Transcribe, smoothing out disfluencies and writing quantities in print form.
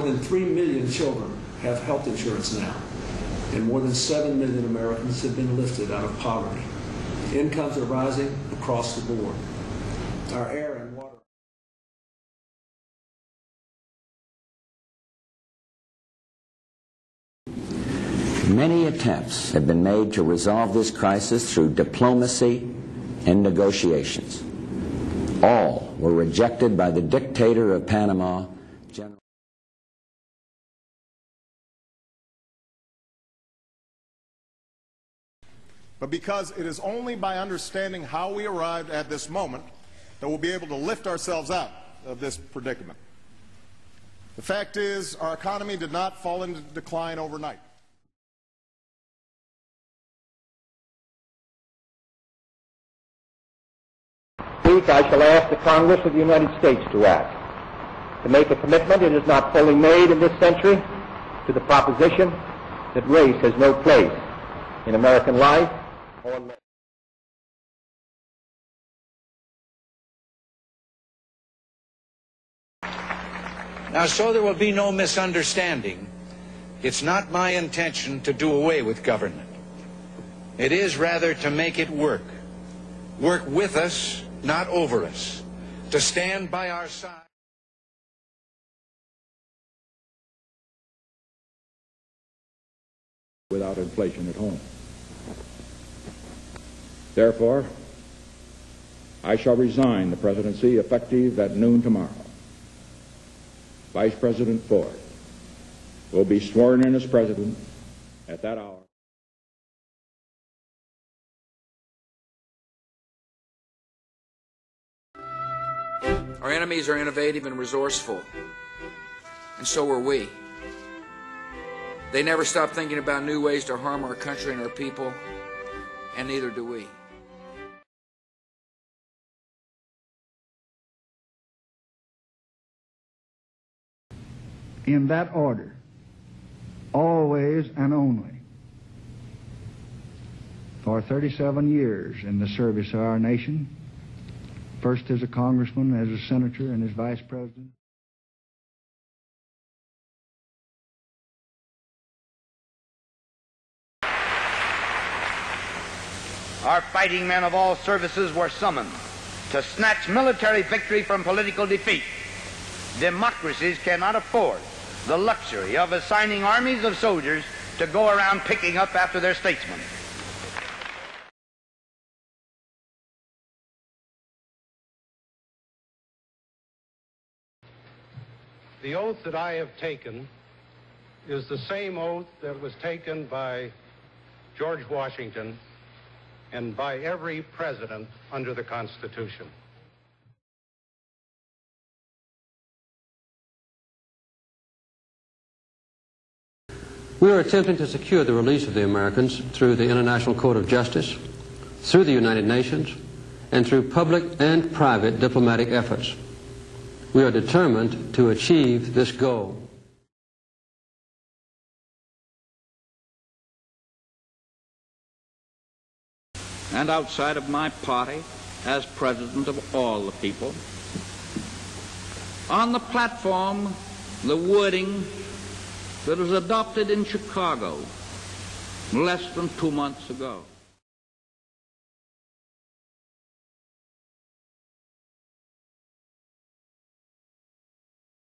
than 3 million children have health insurance now, and more than 7 million Americans have been lifted out of poverty. Incomes are rising across the board. Our air and water. Many attempts have been made to resolve this crisis through diplomacy and negotiations. All were rejected by the dictator of Panama, General. But because it is only by understanding how we arrived at this moment that we'll be able to lift ourselves out of this predicament. The fact is, our economy did not fall into decline overnight. I shall ask the Congress of the United States to act, to make a commitment it is not fully made in this century to the proposition that race has no place in American life or law. Now, so there will be no misunderstanding, it's not my intention to do away with government. It is rather to make it work with us, not over us, to stand by our side. Without inflation at home. Therefore, I shall resign the presidency effective at noon tomorrow. Vice President Ford will be sworn in as president at that hour. Our enemies are innovative and resourceful, and so are we. They never stop thinking about new ways to harm our country and our people, and neither do we. In that order, always and only. For 37 years in the service of our nation, first as a congressman, as a senator, and as vice president. Our fighting men of all services were summoned to snatch military victory from political defeat. Democracies cannot afford the luxury of assigning armies of soldiers to go around picking up after their statesmen. The oath that I have taken is the same oath that was taken by George Washington and by every president under the Constitution. We are attempting to secure the release of the Americans through the International Court of Justice, through the United Nations, and through public and private diplomatic efforts. We are determined to achieve this goal. And outside of my party, as president of all the people, on the platform, the wording that was adopted in Chicago less than 2 months ago.